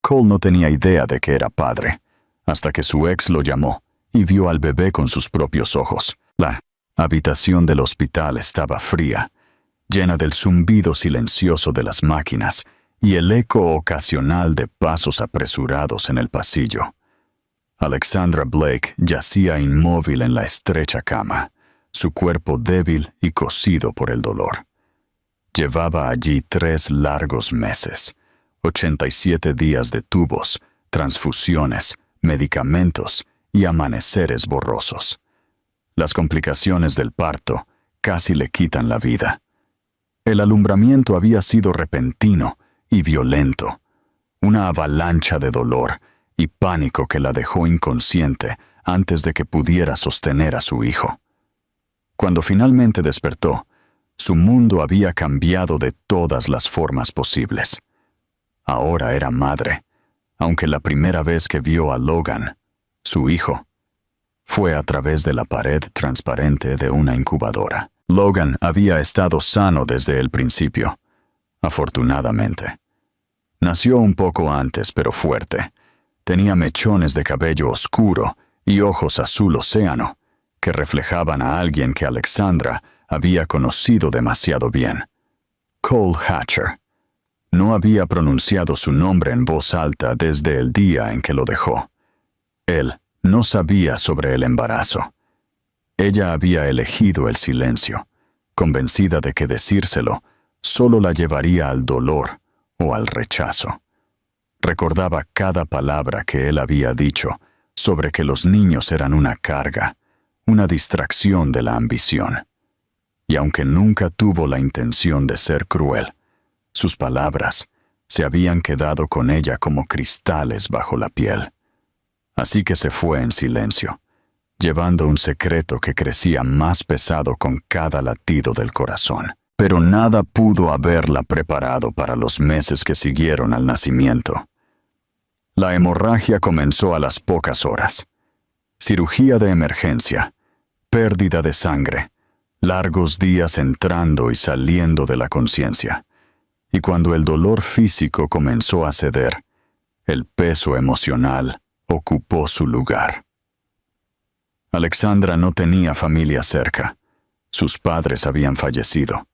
Cole no tenía idea de que era padre, hasta que su ex lo llamó y vio al bebé con sus propios ojos. La habitación del hospital estaba fría, llena del zumbido silencioso de las máquinas y el eco ocasional de pasos apresurados en el pasillo. Alexandra Blake yacía inmóvil en la estrecha cama, su cuerpo débil y cocido por el dolor. Llevaba allí 3 largos meses, 87 días de tubos, transfusiones, medicamentos y amaneceres borrosos. Las complicaciones del parto casi le quitan la vida. El alumbramiento había sido repentino y violento, una avalancha de dolor y pánico que la dejó inconsciente antes de que pudiera sostener a su hijo. Cuando finalmente despertó, su mundo había cambiado de todas las formas posibles. Ahora era madre, aunque la primera vez que vio a Logan, su hijo, fue a través de la pared transparente de una incubadora. Logan había estado sano desde el principio, afortunadamente. Nació un poco antes, pero fuerte. Tenía mechones de cabello oscuro y ojos azul océano, que reflejaban a alguien que Alexandra había conocido demasiado bien. Cole Hatcher. No había pronunciado su nombre en voz alta desde el día en que lo dejó. Él no sabía sobre el embarazo. Ella había elegido el silencio, convencida de que decírselo solo la llevaría al dolor o al rechazo. Recordaba cada palabra que él había dicho sobre que los niños eran una carga, una distracción de la ambición. Y aunque nunca tuvo la intención de ser cruel, sus palabras se habían quedado con ella como cristales bajo la piel. Así que se fue en silencio, llevando un secreto que crecía más pesado con cada latido del corazón. Pero nada pudo haberla preparado para los meses que siguieron al nacimiento. La hemorragia comenzó a las pocas horas. Cirugía de emergencia, pérdida de sangre, largos días entrando y saliendo de la conciencia. Y cuando el dolor físico comenzó a ceder, el peso emocional ocupó su lugar. Alexandra no tenía familia cerca. Sus padres habían fallecido,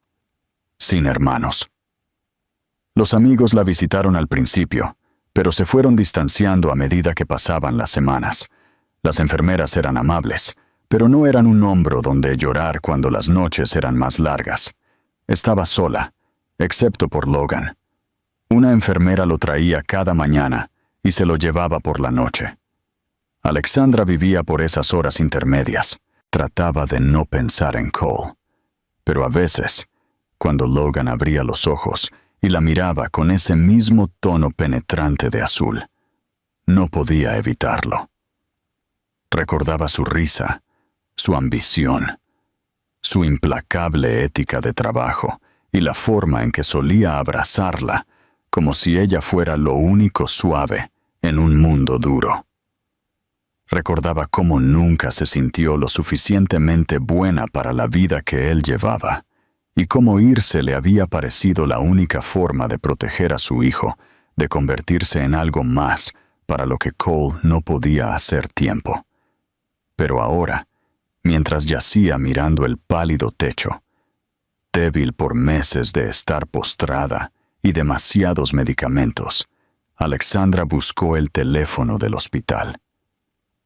sin hermanos. Los amigos la visitaron al principio, pero se fueron distanciando a medida que pasaban las semanas. Las enfermeras eran amables, pero no eran un hombro donde llorar cuando las noches eran más largas. Estaba sola, excepto por Logan. Una enfermera lo traía cada mañana y se lo llevaba por la noche. Alexandra vivía por esas horas intermedias. Trataba de no pensar en Cole. Pero a veces, cuando Logan abría los ojos y la miraba con ese mismo tono penetrante de azul, no podía evitarlo. Recordaba su risa, su ambición, su implacable ética de trabajo y la forma en que solía abrazarla, como si ella fuera lo único suave en un mundo duro. Recordaba cómo nunca se sintió lo suficientemente buena para la vida que él llevaba, y cómo irse le había parecido la única forma de proteger a su hijo, de convertirse en algo más para lo que Cole no podía hacer tiempo. Pero ahora, mientras yacía mirando el pálido techo, débil por meses de estar postrada y demasiados medicamentos, Alexandra buscó el teléfono del hospital.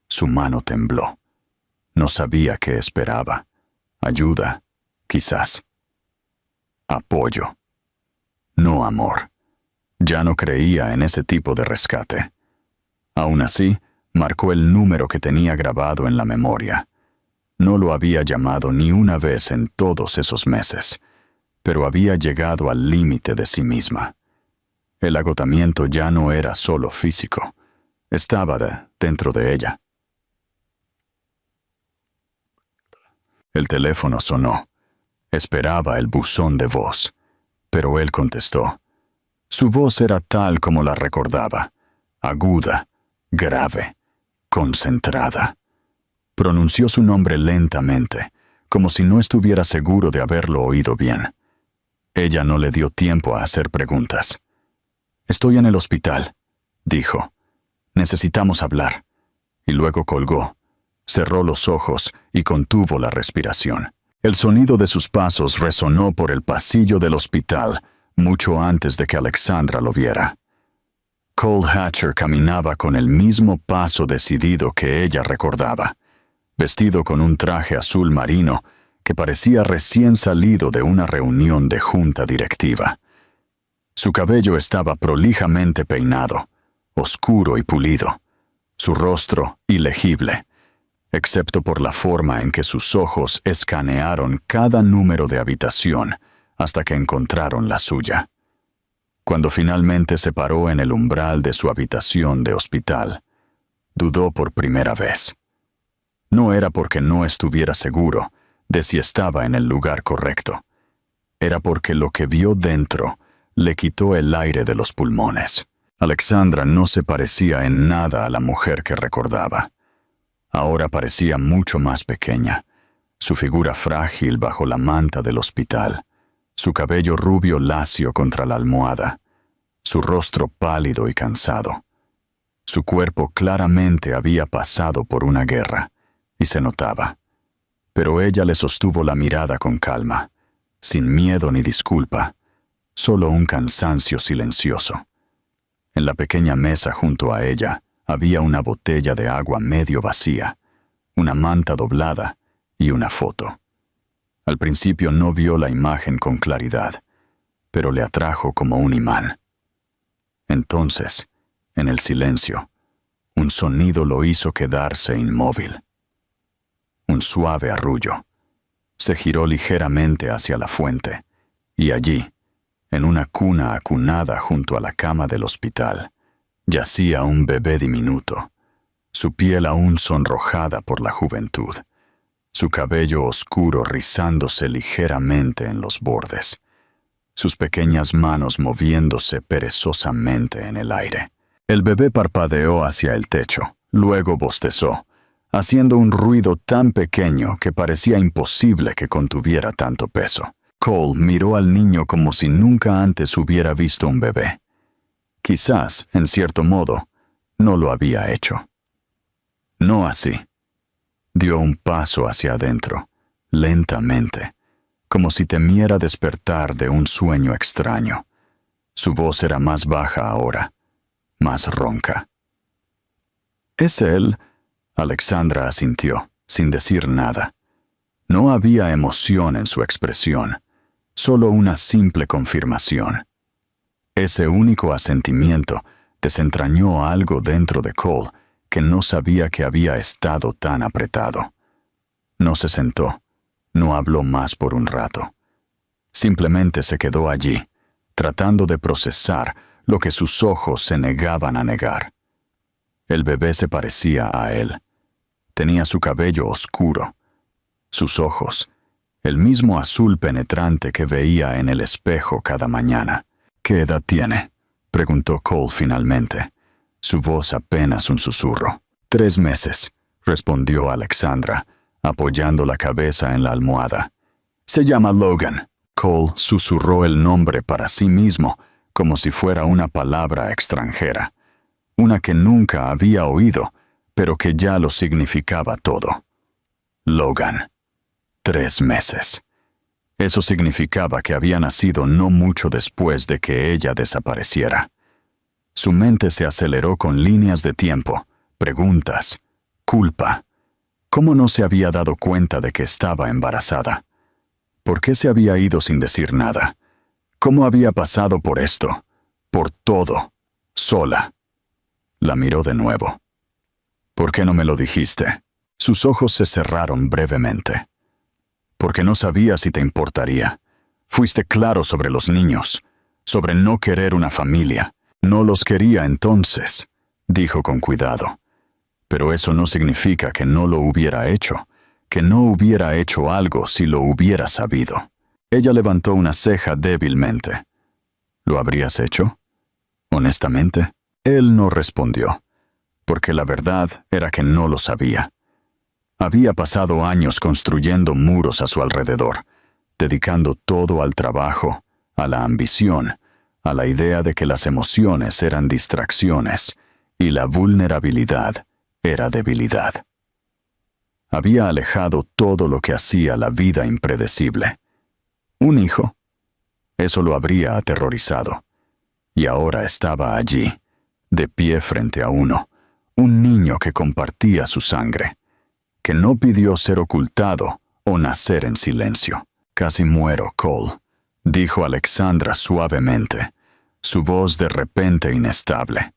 Su mano tembló. No sabía qué esperaba. Ayuda, quizás. Apoyo. No amor. Ya no creía en ese tipo de rescate. Aún así, marcó el número que tenía grabado en la memoria. No lo había llamado ni una vez en todos esos meses, pero había llegado al límite de sí misma. El agotamiento ya no era solo físico. Estaba dentro de ella. El teléfono sonó. Esperaba el buzón de voz, pero él contestó. Su voz era tal como la recordaba, aguda, grave, concentrada. Pronunció su nombre lentamente, como si no estuviera seguro de haberlo oído bien. Ella no le dio tiempo a hacer preguntas. «Estoy en el hospital», dijo. Necesitamos hablar. Y luego colgó, cerró los ojos y contuvo la respiración. El sonido de sus pasos resonó por el pasillo del hospital mucho antes de que Alexandra lo viera. Cole Hatcher caminaba con el mismo paso decidido que ella recordaba, vestido con un traje azul marino que parecía recién salido de una reunión de junta directiva. Su cabello estaba prolijamente peinado, oscuro y pulido, su rostro ilegible, excepto por la forma en que sus ojos escanearon cada número de habitación hasta que encontraron la suya. Cuando finalmente se paró en el umbral de su habitación de hospital, dudó por primera vez. No era porque no estuviera seguro de si estaba en el lugar correcto. Era porque lo que vio dentro le quitó el aire de los pulmones. Alexandra no se parecía en nada a la mujer que recordaba. Ahora parecía mucho más pequeña, su figura frágil bajo la manta del hospital, su cabello rubio lacio contra la almohada, su rostro pálido y cansado. Su cuerpo claramente había pasado por una guerra, y se notaba. Pero ella le sostuvo la mirada con calma, sin miedo ni disculpa, solo un cansancio silencioso. En la pequeña mesa junto a ella había una botella de agua medio vacía, una manta doblada y una foto. Al principio no vio la imagen con claridad, pero le atrajo como un imán. Entonces, en el silencio, un sonido lo hizo quedarse inmóvil. Un suave arrullo. Se giró ligeramente hacia la fuente, y allí, en una cuna acunada junto a la cama del hospital, yacía un bebé diminuto, su piel aún sonrojada por la juventud, su cabello oscuro rizándose ligeramente en los bordes, sus pequeñas manos moviéndose perezosamente en el aire. El bebé parpadeó hacia el techo, luego bostezó, haciendo un ruido tan pequeño que parecía imposible que contuviera tanto peso. Cole miró al niño como si nunca antes hubiera visto un bebé. Quizás, en cierto modo, no lo había hecho. No así. Dio un paso hacia adentro, lentamente, como si temiera despertar de un sueño extraño. Su voz era más baja ahora, más ronca. «¿Es él?» Alexandra asintió, sin decir nada. No había emoción en su expresión, solo una simple confirmación. Ese único asentimiento desentrañó algo dentro de Cole que no sabía que había estado tan apretado. No se sentó, no habló más por un rato. Simplemente se quedó allí, tratando de procesar lo que sus ojos se negaban a negar. El bebé se parecía a él. Tenía su cabello oscuro, sus ojos, el mismo azul penetrante que veía en el espejo cada mañana. «¿Qué edad tiene?», preguntó Cole finalmente, su voz apenas un susurro. «3 meses», respondió Alexandra, apoyando la cabeza en la almohada. «Se llama Logan». Cole susurró el nombre para sí mismo, como si fuera una palabra extranjera, una que nunca había oído, pero que ya lo significaba todo. Logan. 3 meses. Eso significaba que había nacido no mucho después de que ella desapareciera. Su mente se aceleró con líneas de tiempo, preguntas, culpa. ¿Cómo no se había dado cuenta de que estaba embarazada? ¿Por qué se había ido sin decir nada? ¿Cómo había pasado por esto? Por todo. Sola. La miró de nuevo. «¿Por qué no me lo dijiste?» Sus ojos se cerraron brevemente. «Porque no sabía si te importaría. Fuiste claro sobre los niños, sobre no querer una familia. No los quería entonces», dijo con cuidado. «Pero eso no significa que no lo hubiera hecho, que no hubiera hecho algo si lo hubiera sabido». Ella levantó una ceja débilmente. «¿Lo habrías hecho? Honestamente?» Él no respondió, porque la verdad era que no lo sabía. Había pasado años construyendo muros a su alrededor, dedicando todo al trabajo, a la ambición, a la idea de que las emociones eran distracciones y la vulnerabilidad era debilidad. Había alejado todo lo que hacía la vida impredecible. Un hijo. Eso lo habría aterrorizado. Y ahora estaba allí, de pie frente a uno, un niño que compartía su sangre, que no pidió ser ocultado o nacer en silencio. Casi muero, Cole, dijo Alexandra suavemente, su voz de repente inestable.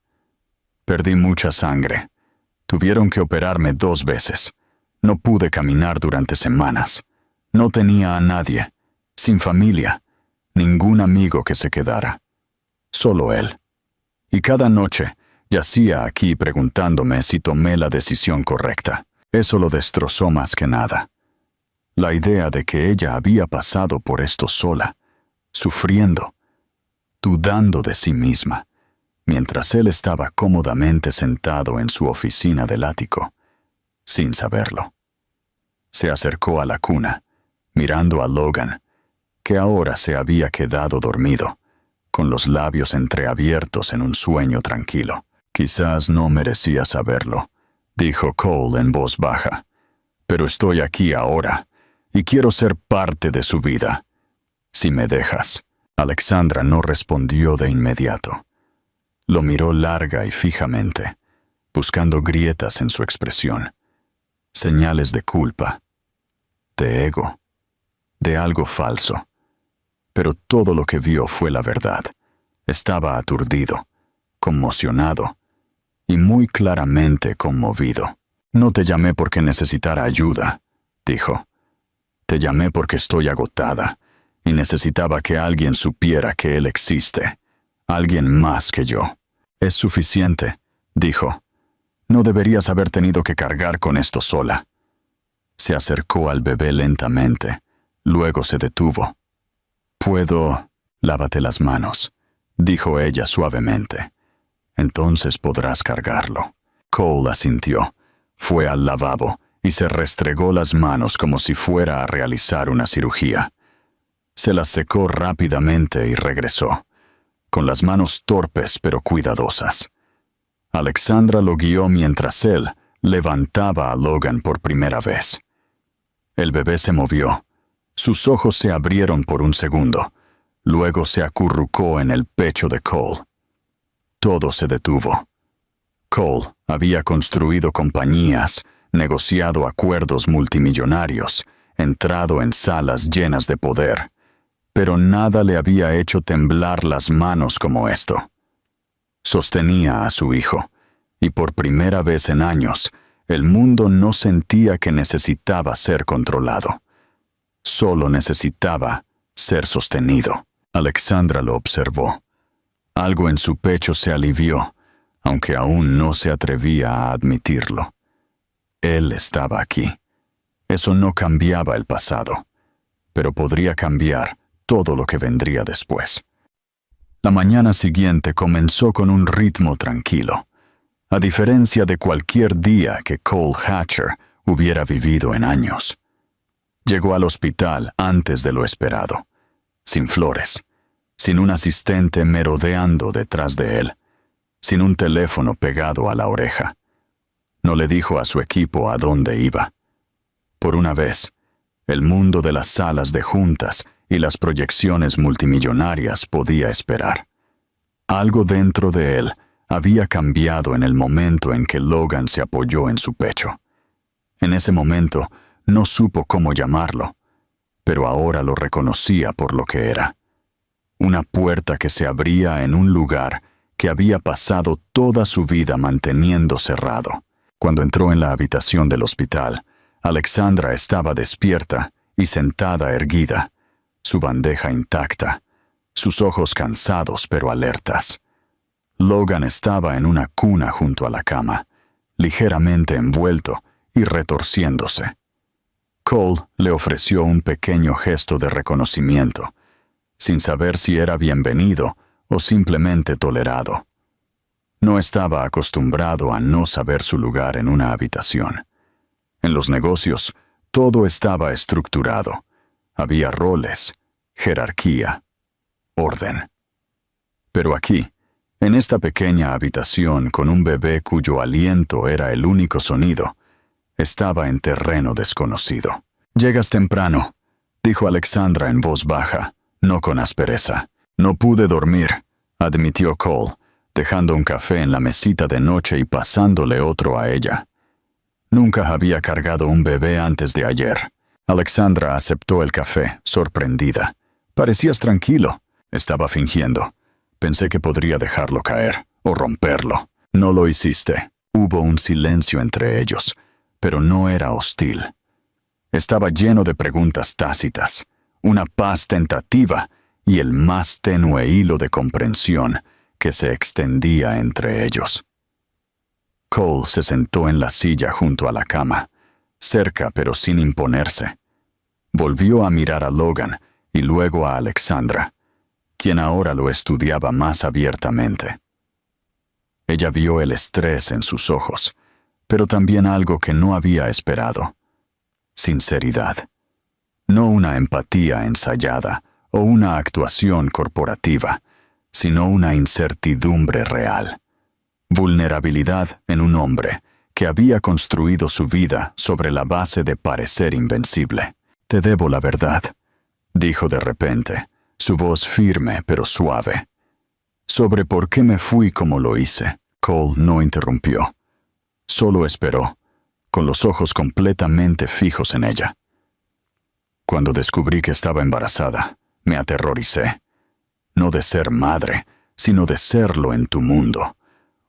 Perdí mucha sangre. Tuvieron que operarme 2 veces. No pude caminar durante semanas. No tenía a nadie, sin familia, ningún amigo que se quedara. Solo él. Y cada noche yacía aquí preguntándome si tomé la decisión correcta. Eso lo destrozó más que nada. La idea de que ella había pasado por esto sola, sufriendo, dudando de sí misma, mientras él estaba cómodamente sentado en su oficina del ático, sin saberlo. Se acercó a la cuna, mirando a Logan, que ahora se había quedado dormido, con los labios entreabiertos en un sueño tranquilo. Quizás no merecía saberlo, dijo Cole en voz baja, pero estoy aquí ahora, y quiero ser parte de su vida. Si me dejas. Alexandra no respondió de inmediato. Lo miró larga y fijamente, buscando grietas en su expresión, señales de culpa, de ego, de algo falso. Pero todo lo que vio fue la verdad. Estaba aturdido, conmocionado y muy claramente conmovido. No te llamé porque necesitara ayuda, dijo. Te llamé porque estoy agotada y necesitaba que alguien supiera que él existe, alguien más que yo. Es suficiente, dijo. No deberías haber tenido que cargar con esto sola. Se acercó al bebé lentamente, luego se detuvo. «Puedo...» «Lávate las manos», dijo ella suavemente. «Entonces podrás cargarlo». Cole asintió, fue al lavabo y se restregó las manos como si fuera a realizar una cirugía. Se las secó rápidamente y regresó, con las manos torpes pero cuidadosas. Alexandra lo guió mientras él levantaba a Logan por primera vez. El bebé se movió. Sus ojos se abrieron por un segundo. Luego se acurrucó en el pecho de Cole. Todo se detuvo. Cole había construido compañías, negociado acuerdos multimillonarios, entrado en salas llenas de poder, pero nada le había hecho temblar las manos como esto. Sostenía a su hijo, y por primera vez en años, el mundo no sentía que necesitaba ser controlado. Solo necesitaba ser sostenido. Alexandra lo observó. Algo en su pecho se alivió, aunque aún no se atrevía a admitirlo. Él estaba aquí. Eso no cambiaba el pasado, pero podría cambiar todo lo que vendría después. La mañana siguiente comenzó con un ritmo tranquilo, a diferencia de cualquier día que Cole Hatcher hubiera vivido en años. Llegó al hospital antes de lo esperado, sin flores, sin un asistente merodeando detrás de él, sin un teléfono pegado a la oreja. No le dijo a su equipo a dónde iba. Por una vez, el mundo de las salas de juntas y las proyecciones multimillonarias podía esperar. Algo dentro de él había cambiado en el momento en que Logan se apoyó en su pecho. En ese momento, no supo cómo llamarlo, pero ahora lo reconocía por lo que era. Una puerta que se abría en un lugar que había pasado toda su vida manteniendo cerrado. Cuando entró en la habitación del hospital, Alexandra estaba despierta y sentada erguida, su bandeja intacta, sus ojos cansados pero alertas. Logan estaba en una cuna junto a la cama, ligeramente envuelto y retorciéndose. Cole le ofreció un pequeño gesto de reconocimiento, sin saber si era bienvenido o simplemente tolerado. No estaba acostumbrado a no saber su lugar en una habitación. En los negocios, todo estaba estructurado. Había roles, jerarquía, orden. Pero aquí, en esta pequeña habitación con un bebé cuyo aliento era el único sonido, estaba en terreno desconocido. «Llegas temprano», dijo Alexandra en voz baja, no con aspereza. «No pude dormir», admitió Cole, dejando un café en la mesita de noche y pasándole otro a ella. Nunca había cargado un bebé antes de ayer. Alexandra aceptó el café, sorprendida. «Parecías tranquilo». «Estaba fingiendo. Pensé que podría dejarlo caer, o romperlo». «No lo hiciste». Hubo un silencio entre ellos, pero no era hostil. Estaba lleno de preguntas tácitas, una paz tentativa y el más tenue hilo de comprensión que se extendía entre ellos. Cole se sentó en la silla junto a la cama, cerca pero sin imponerse. Volvió a mirar a Logan y luego a Alexandra, quien ahora lo estudiaba más abiertamente. Ella vio el estrés en sus ojos, pero también algo que no había esperado: sinceridad. No una empatía ensayada o una actuación corporativa, sino una incertidumbre real. Vulnerabilidad en un hombre que había construido su vida sobre la base de parecer invencible. «Te debo la verdad», dijo de repente, su voz firme pero suave. «Sobre por qué me fui como lo hice». Cole no interrumpió. Solo esperó, con los ojos completamente fijos en ella. «Cuando descubrí que estaba embarazada, me aterroricé. No de ser madre, sino de serlo en tu mundo.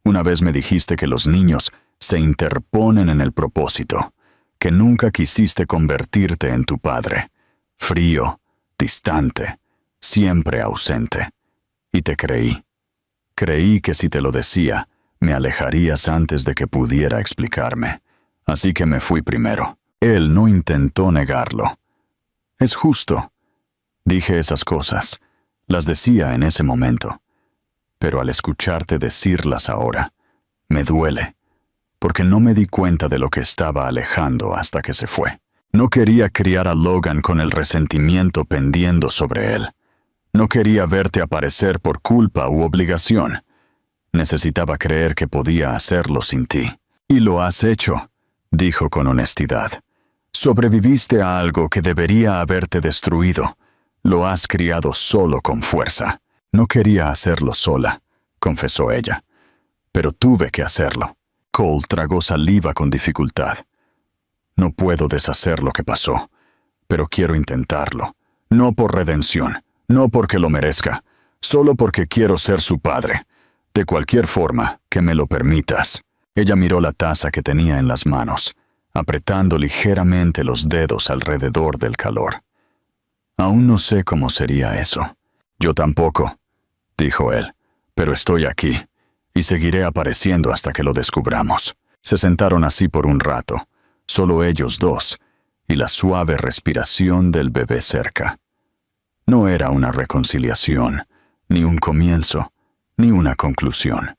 Una vez me dijiste que los niños se interponen en el propósito, que nunca quisiste convertirte en tu padre, frío, distante, siempre ausente. Y te creí. Creí que si te lo decía, me alejarías antes de que pudiera explicarme. Así que me fui primero». Él no intentó negarlo. «Es justo. Dije esas cosas. Las decía en ese momento. Pero al escucharte decirlas ahora, me duele, porque no me di cuenta de lo que estaba alejando hasta que se fue. No quería criar a Logan con el resentimiento pendiendo sobre él. No quería verte aparecer por culpa u obligación. Necesitaba creer que podía hacerlo sin ti. Y lo has hecho», dijo con honestidad. «Sobreviviste a algo que debería haberte destruido. Lo has criado solo con fuerza». «No quería hacerlo sola», confesó ella. «Pero tuve que hacerlo». Cole tragó saliva con dificultad. «No puedo deshacer lo que pasó, pero quiero intentarlo. No por redención, no porque lo merezca, solo porque quiero ser su padre. De cualquier forma, que me lo permitas». Ella miró la taza que tenía en las manos, apretando ligeramente los dedos alrededor del calor. «Aún no sé cómo sería eso». «Yo tampoco», dijo él, «pero estoy aquí, y seguiré apareciendo hasta que lo descubramos». Se sentaron así por un rato, solo ellos dos, y la suave respiración del bebé cerca. No era una reconciliación, ni un comienzo, ni una conclusión.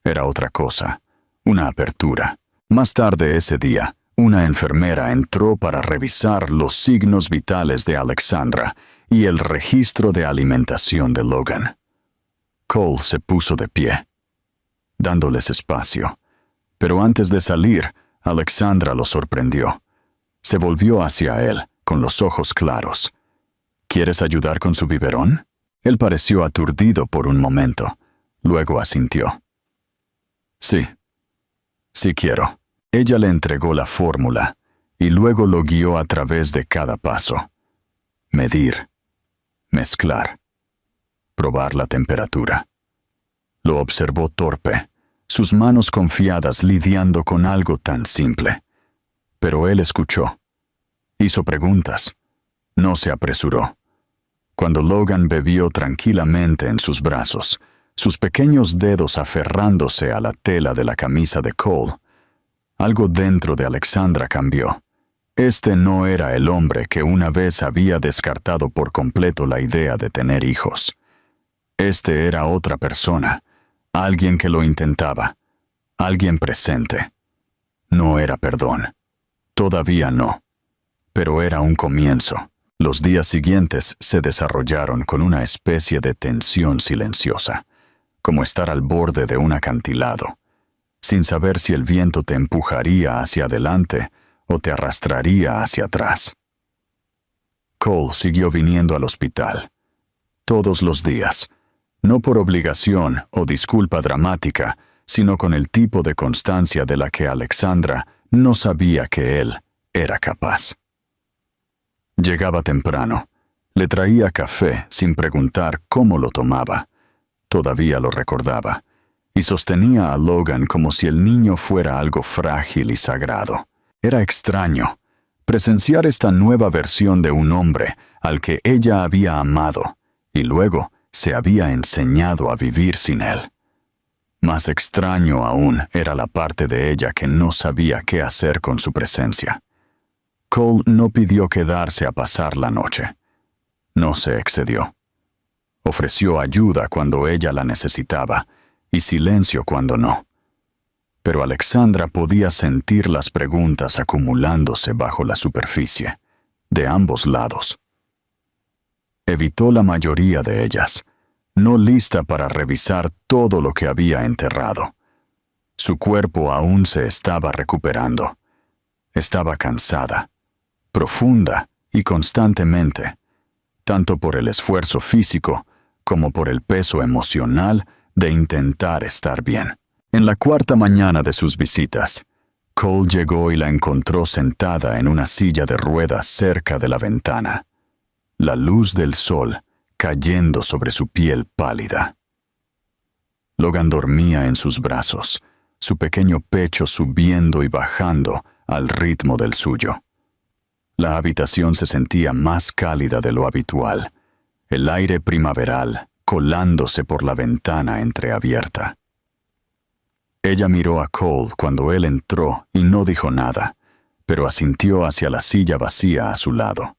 Era otra cosa, una apertura. Más tarde ese día, una enfermera entró para revisar los signos vitales de Alexandra y el registro de alimentación de Logan. Cole se puso de pie, dándoles espacio, pero antes de salir, Alexandra lo sorprendió. Se volvió hacia él, con los ojos claros. «¿Quieres ayudar con su biberón?» Él pareció aturdido por un momento, luego asintió. «Sí, sí quiero». Ella le entregó la fórmula, y luego lo guió a través de cada paso. Medir, mezclar, probar la temperatura. Lo observó torpe, sus manos confiadas lidiando con algo tan simple. Pero él escuchó. Hizo preguntas. No se apresuró. Cuando Logan bebió tranquilamente en sus brazos, sus pequeños dedos aferrándose a la tela de la camisa de Cole, algo dentro de Alexandra cambió. Este no era el hombre que una vez había descartado por completo la idea de tener hijos. Este era otra persona, alguien que lo intentaba, alguien presente. No era perdón. Todavía no. Pero era un comienzo. Los días siguientes se desarrollaron con una especie de tensión silenciosa, como estar al borde de un acantilado, sin saber si el viento te empujaría hacia adelante o te arrastraría hacia atrás. Cole siguió viniendo al hospital, todos los días, no por obligación o disculpa dramática, sino con el tipo de constancia de la que Alexandra no sabía que él era capaz. Llegaba temprano, le traía café sin preguntar cómo lo tomaba, todavía lo recordaba, y sostenía a Logan como si el niño fuera algo frágil y sagrado. Era extraño presenciar esta nueva versión de un hombre al que ella había amado y luego se había enseñado a vivir sin él. Más extraño aún era la parte de ella que no sabía qué hacer con su presencia. Cole no pidió quedarse a pasar la noche. No se excedió. Ofreció ayuda cuando ella la necesitaba y silencio cuando no. Pero Alexandra podía sentir las preguntas acumulándose bajo la superficie, de ambos lados. Evitó la mayoría de ellas, no lista para revisar todo lo que había enterrado. Su cuerpo aún se estaba recuperando. Estaba cansada, profunda y constantemente, tanto por el esfuerzo físico como por el peso emocional de intentar estar bien. En la cuarta mañana de sus visitas, Cole llegó y la encontró sentada en una silla de ruedas cerca de la ventana, la luz del sol cayendo sobre su piel pálida. Logan dormía en sus brazos, su pequeño pecho subiendo y bajando al ritmo del suyo. La habitación se sentía más cálida de lo habitual, el aire primaveral colándose por la ventana entreabierta. Ella miró a Cole cuando él entró y no dijo nada, pero asintió hacia la silla vacía a su lado.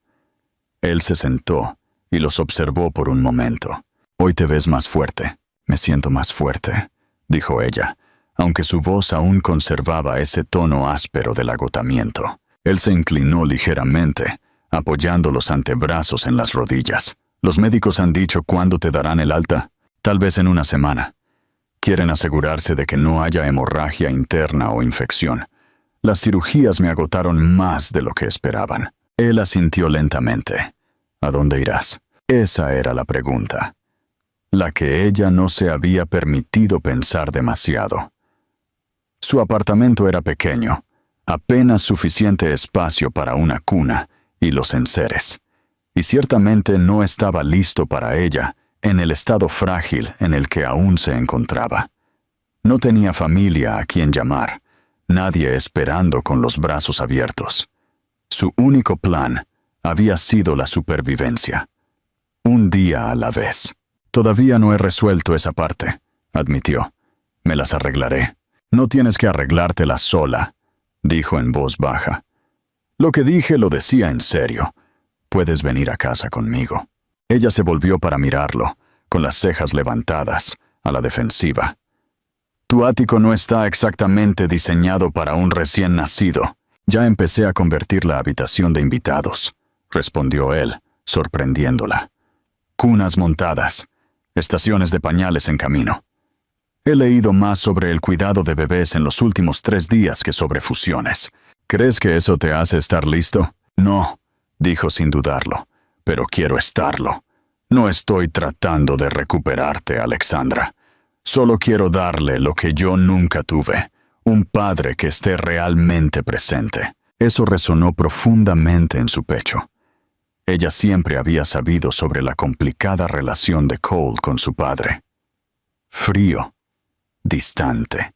Él se sentó y los observó por un momento. «Hoy te ves más fuerte». «Me siento más fuerte», dijo ella, aunque su voz aún conservaba ese tono áspero del agotamiento. Él se inclinó ligeramente, apoyando los antebrazos en las rodillas. «¿Los médicos han dicho cuándo te darán el alta?» «Tal vez en una semana. Quieren asegurarse de que no haya hemorragia interna o infección. Las cirugías me agotaron más de lo que esperaban». Él asintió lentamente. «¿A dónde irás?» Esa era la pregunta, la que ella no se había permitido pensar demasiado. Su apartamento era pequeño, apenas suficiente espacio para una cuna y los enseres, y ciertamente no estaba listo para ella en el estado frágil en el que aún se encontraba. No tenía familia a quien llamar, nadie esperando con los brazos abiertos. Su único plan había sido la supervivencia. Un día a la vez. «Todavía no he resuelto esa parte», admitió. «Me las arreglaré». «No tienes que arreglártelas sola», dijo en voz baja. «Lo que dije lo decía en serio. Puedes venir a casa conmigo». Ella se volvió para mirarlo, con las cejas levantadas, a la defensiva. «Tu ático no está exactamente diseñado para un recién nacido. Ya empecé a convertir la habitación de invitados», respondió él, sorprendiéndola. «Cunas montadas, estaciones de pañales en camino. He leído más sobre el cuidado de bebés en los últimos 3 días que sobre fusiones. ¿Crees que eso te hace estar listo?» «No», dijo sin dudarlo, «pero quiero estarlo. No estoy tratando de recuperarte, Alexandra. Solo quiero darle lo que yo nunca tuve, un padre que esté realmente presente». Eso resonó profundamente en su pecho. Ella siempre había sabido sobre la complicada relación de Cole con su padre. Frío, distante.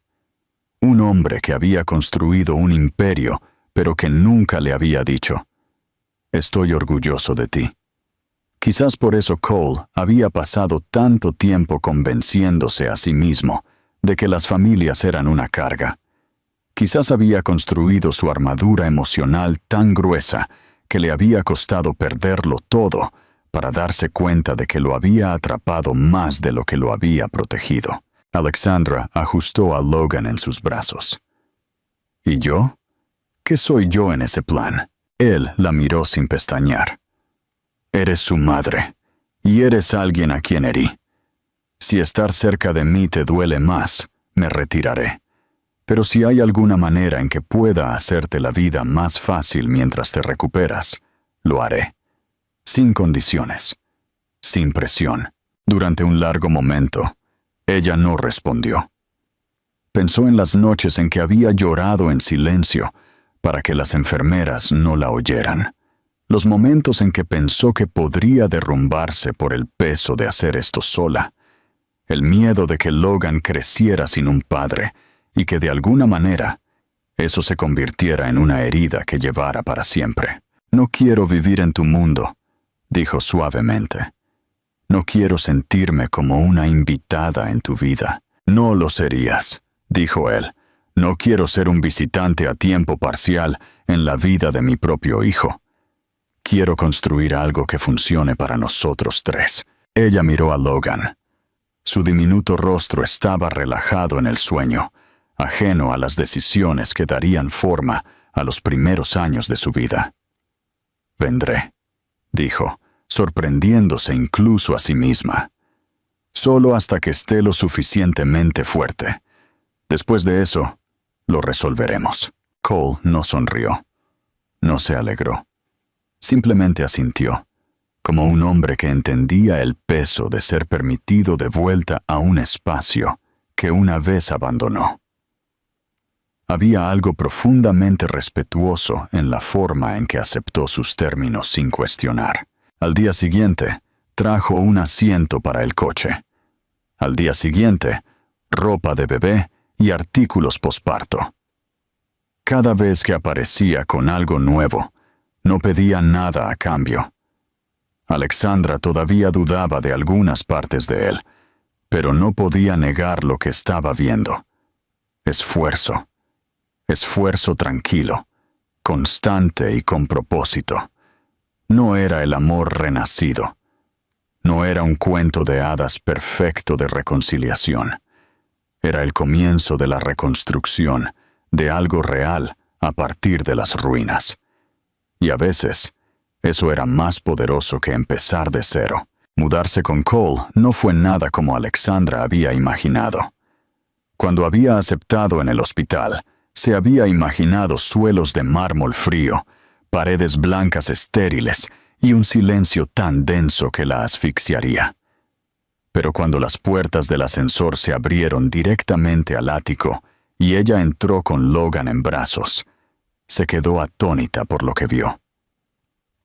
Un hombre que había construido un imperio, pero que nunca le había dicho: «Estoy orgulloso de ti». Quizás por eso Cole había pasado tanto tiempo convenciéndose a sí mismo de que las familias eran una carga. Quizás había construido su armadura emocional tan gruesa que le había costado perderlo todo para darse cuenta de que lo había atrapado más de lo que lo había protegido. Alexandra ajustó a Logan en sus brazos. ¿Y yo? ¿Qué soy yo en ese plan? Él la miró sin pestañear. Eres su madre, y eres alguien a quien herí. Si estar cerca de mí te duele más, me retiraré. Pero si hay alguna manera en que pueda hacerte la vida más fácil mientras te recuperas, lo haré. Sin condiciones, sin presión. Durante un largo momento, ella no respondió. Pensó en las noches en que había llorado en silencio para que las enfermeras no la oyeran. Los momentos en que pensó que podría derrumbarse por el peso de hacer esto sola. El miedo de que Logan creciera sin un padre y que de alguna manera eso se convirtiera en una herida que llevara para siempre. No quiero vivir en tu mundo, dijo suavemente. No quiero sentirme como una invitada en tu vida. No lo serías, dijo él. No quiero ser un visitante a tiempo parcial en la vida de mi propio hijo. Quiero construir algo que funcione para nosotros tres. Ella miró a Logan. Su diminuto rostro estaba relajado en el sueño, ajeno a las decisiones que darían forma a los primeros años de su vida. Vendré, dijo, sorprendiéndose incluso a sí misma. Solo hasta que esté lo suficientemente fuerte. Después de eso, lo resolveremos. Cole no sonrió. No se alegró. Simplemente asintió, como un hombre que entendía el peso de ser permitido de vuelta a un espacio que una vez abandonó. Había algo profundamente respetuoso en la forma en que aceptó sus términos sin cuestionar. Al día siguiente, trajo un asiento para el coche. Al día siguiente, ropa de bebé y artículos posparto. Cada vez que aparecía con algo nuevo, no pedía nada a cambio. Alexandra todavía dudaba de algunas partes de él, pero no podía negar lo que estaba viendo. Esfuerzo. Esfuerzo tranquilo, constante y con propósito. No era el amor renacido. No era un cuento de hadas perfecto de reconciliación. Era el comienzo de la reconstrucción de algo real a partir de las ruinas. Y a veces, eso era más poderoso que empezar de cero. Mudarse con Cole no fue nada como Alexandra había imaginado. Cuando había aceptado en el hospital, se había imaginado suelos de mármol frío, paredes blancas estériles y un silencio tan denso que la asfixiaría. Pero cuando las puertas del ascensor se abrieron directamente al ático y ella entró con Logan en brazos, se quedó atónita por lo que vio.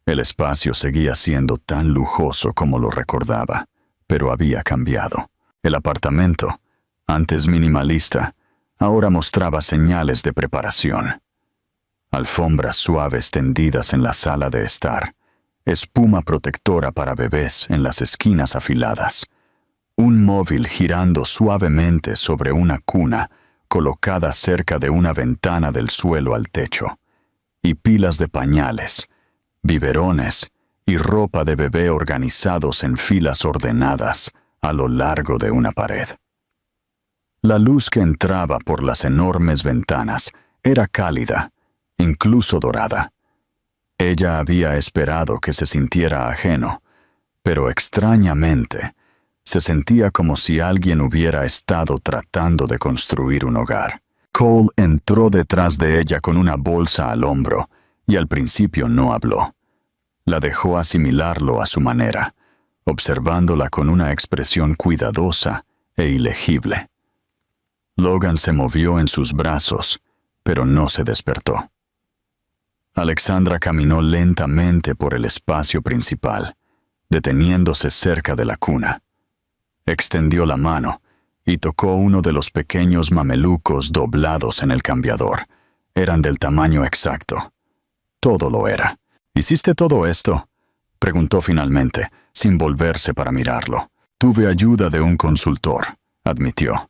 El espacio seguía siendo tan lujoso como lo recordaba, pero había cambiado. El apartamento, antes minimalista, ahora mostraba señales de preparación. Alfombras suaves tendidas en la sala de estar, espuma protectora para bebés en las esquinas afiladas, un móvil girando suavemente sobre una cuna colocada cerca de una ventana del suelo al techo, y pilas de pañales, biberones y ropa de bebé organizados en filas ordenadas a lo largo de una pared. La luz que entraba por las enormes ventanas era cálida, incluso dorada. Ella había esperado que se sintiera ajeno, pero extrañamente se sentía como si alguien hubiera estado tratando de construir un hogar. Cole entró detrás de ella con una bolsa al hombro y al principio no habló. La dejó asimilarlo a su manera, observándola con una expresión cuidadosa e ilegible. Logan se movió en sus brazos, pero no se despertó. Alexandra caminó lentamente por el espacio principal, deteniéndose cerca de la cuna. Extendió la mano y tocó uno de los pequeños mamelucos doblados en el cambiador. Eran del tamaño exacto. Todo lo era. ¿Hiciste todo esto?, preguntó finalmente, sin volverse para mirarlo. Tuve ayuda de un consultor, admitió.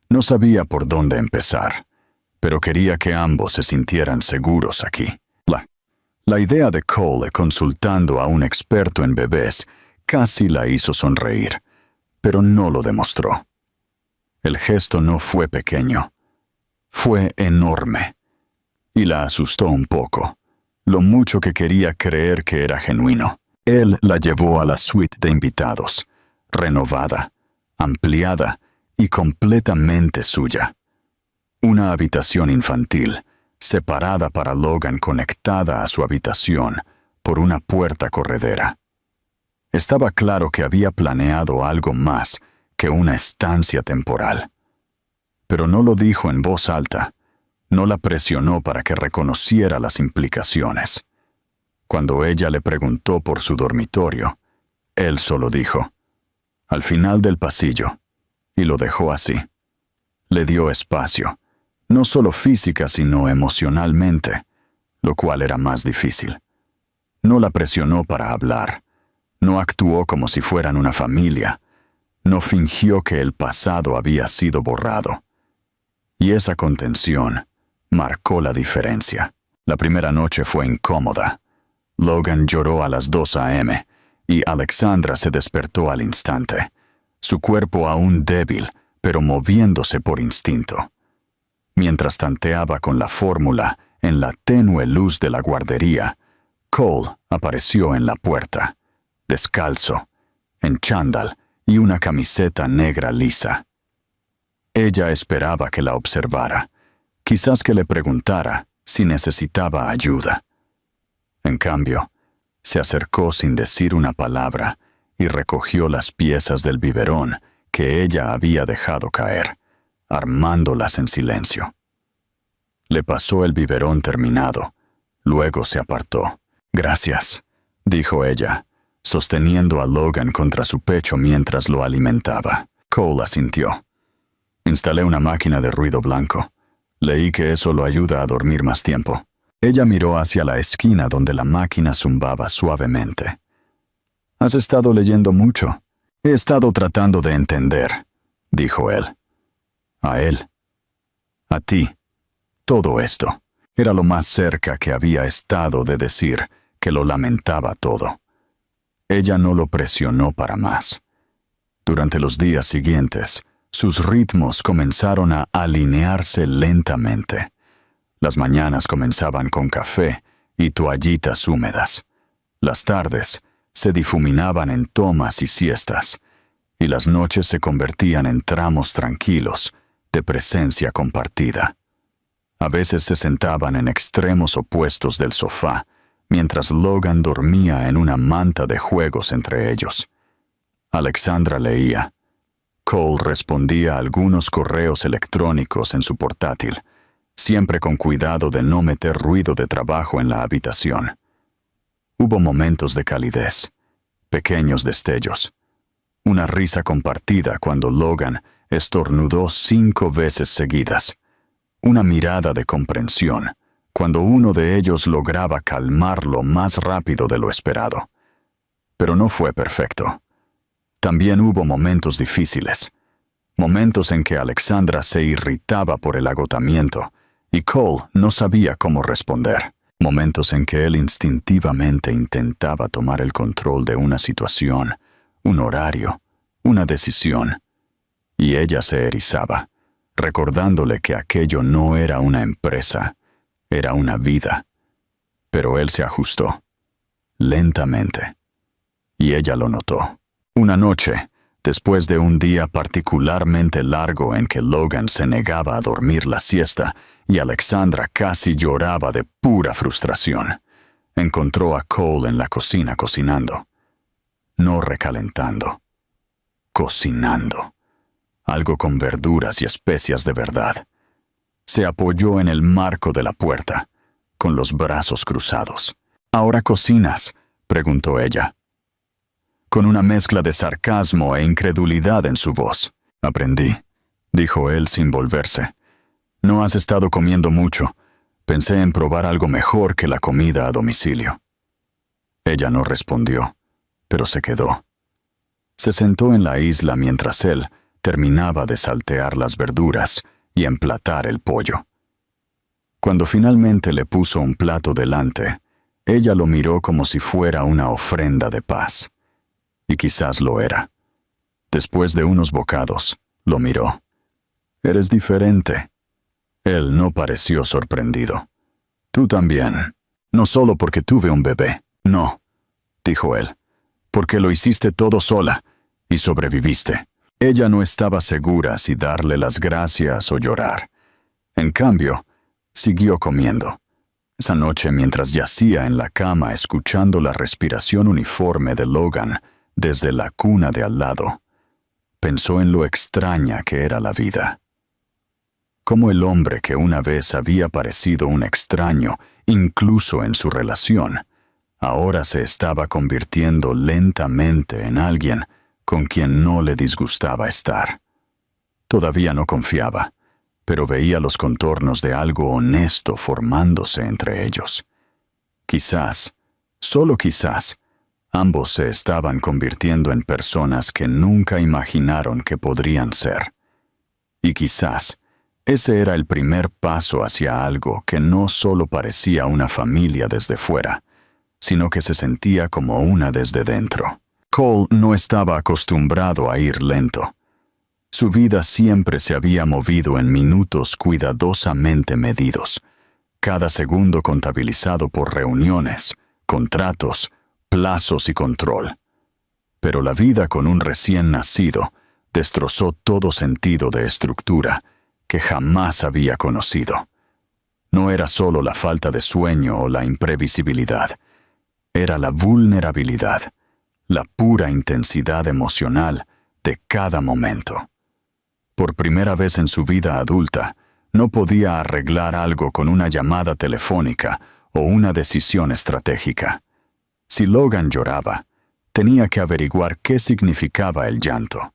No sabía por dónde empezar, pero quería que ambos se sintieran seguros aquí. La idea de Cole consultando a un experto en bebés casi la hizo sonreír, pero no lo demostró. El gesto no fue pequeño, fue enorme, y la asustó un poco, lo mucho que quería creer que era genuino. Él la llevó a la suite de invitados, renovada, ampliada y completamente suya. Una habitación infantil, separada para Logan, conectada a su habitación por una puerta corredera. Estaba claro que había planeado algo más que una estancia temporal. Pero no lo dijo en voz alta, no la presionó para que reconociera las implicaciones. Cuando ella le preguntó por su dormitorio, él solo dijo, «Al final del pasillo», y lo dejó así. Le dio espacio, no solo física sino emocionalmente, lo cual era más difícil. No la presionó para hablar, no actuó como si fueran una familia, no fingió que el pasado había sido borrado. Y esa contención marcó la diferencia. La primera noche fue incómoda. Logan lloró a las 2 a.m. y Alexandra se despertó al instante, su cuerpo aún débil, pero moviéndose por instinto. Mientras tanteaba con la fórmula en la tenue luz de la guardería, Cole apareció en la puerta, descalzo, en chándal y una camiseta negra lisa. Ella esperaba que la observara, quizás que le preguntara si necesitaba ayuda. En cambio, se acercó sin decir una palabra y recogió las piezas del biberón que ella había dejado caer, armándolas en silencio. Le pasó el biberón terminado, luego se apartó. «Gracias», dijo ella, sosteniendo a Logan contra su pecho mientras lo alimentaba. Cole asintió. «Instalé una máquina de ruido blanco. Leí que eso lo ayuda a dormir más tiempo». Ella miró hacia la esquina donde la máquina zumbaba suavemente. «¿Has estado leyendo mucho?» «He estado tratando de entender», dijo él. «¿A él?» «A ti. Todo esto». Era lo más cerca que había estado de decir que lo lamentaba todo. Ella no lo presionó para más. Durante los días siguientes, sus ritmos comenzaron a alinearse lentamente. Las mañanas comenzaban con café y toallitas húmedas. Las tardes se difuminaban en tomas y siestas, y las noches se convertían en tramos tranquilos de presencia compartida. A veces se sentaban en extremos opuestos del sofá, mientras Logan dormía en una manta de juegos entre ellos. Alexandra leía. Cole respondía a algunos correos electrónicos en su portátil, siempre con cuidado de no meter ruido de trabajo en la habitación. Hubo momentos de calidez, pequeños destellos. Una risa compartida cuando Logan estornudó 5 veces seguidas. Una mirada de comprensión cuando uno de ellos lograba calmarlo más rápido de lo esperado. Pero no fue perfecto. También hubo momentos difíciles, momentos en que Alexandra se irritaba por el agotamiento y Cole no sabía cómo responder, momentos en que él instintivamente intentaba tomar el control de una situación, un horario, una decisión, y ella se erizaba, recordándole que aquello no era una empresa, era una vida. Pero él se ajustó, lentamente, y ella lo notó. Una noche, después de un día particularmente largo en que Logan se negaba a dormir la siesta y Alexandra casi lloraba de pura frustración, encontró a Cole en la cocina cocinando. No recalentando, cocinando. Algo con verduras y especias de verdad. Se apoyó en el marco de la puerta, con los brazos cruzados. «¿Ahora cocinas?», preguntó ella, con una mezcla de sarcasmo e incredulidad en su voz. «Aprendí», dijo él sin volverse. «No has estado comiendo mucho. Pensé en probar algo mejor que la comida a domicilio». Ella no respondió, pero se quedó. Se sentó en la isla mientras él terminaba de saltear las verduras y emplatar el pollo. Cuando finalmente le puso un plato delante, ella lo miró como si fuera una ofrenda de paz. Y quizás lo era. Después de unos bocados, lo miró. «Eres diferente». Él no pareció sorprendido. «Tú también. No solo porque tuve un bebé. No», dijo él. porque lo hiciste todo sola y sobreviviste. Ella no estaba segura si darle las gracias o llorar. En cambio, siguió comiendo. Esa noche, mientras yacía en la cama escuchando la respiración uniforme de Logan desde la cuna de al lado, pensó en lo extraña que era la vida. Cómo el hombre que una vez había parecido un extraño, incluso en su relación, ahora se estaba convirtiendo lentamente en alguien con quien no le disgustaba estar. Todavía no confiaba, pero veía los contornos de algo honesto formándose entre ellos. Quizás, solo quizás, ambos se estaban convirtiendo en personas que nunca imaginaron que podrían ser. Y quizás, ese era el primer paso hacia algo que no solo parecía una familia desde fuera, sino que se sentía como una desde dentro. Cole no estaba acostumbrado a ir lento. Su vida siempre se había movido en minutos cuidadosamente medidos, cada segundo contabilizado por reuniones, contratos, plazos y control. Pero la vida con un recién nacido destrozó todo sentido de estructura que jamás había conocido. No era solo la falta de sueño o la imprevisibilidad, era la vulnerabilidad, la pura intensidad emocional de cada momento. Por primera vez en su vida adulta, no podía arreglar algo con una llamada telefónica o una decisión estratégica. Si Logan lloraba, tenía que averiguar qué significaba el llanto.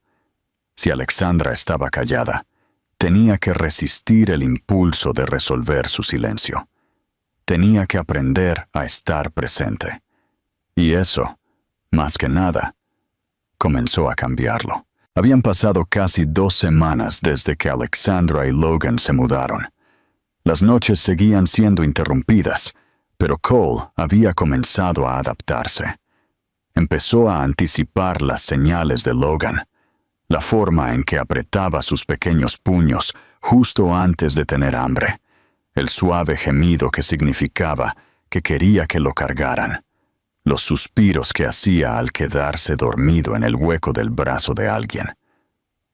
Si Alexandra estaba callada, tenía que resistir el impulso de resolver su silencio. Tenía que aprender a estar presente. Y eso, más que nada, comenzó a cambiarlo. Habían pasado casi 2 semanas desde que Alexandra y Logan se mudaron. Las noches seguían siendo interrumpidas, pero Cole había comenzado a adaptarse. Empezó a anticipar las señales de Logan, la forma en que apretaba sus pequeños puños justo antes de tener hambre, el suave gemido que significaba que quería que lo cargaran, los suspiros que hacía al quedarse dormido en el hueco del brazo de alguien.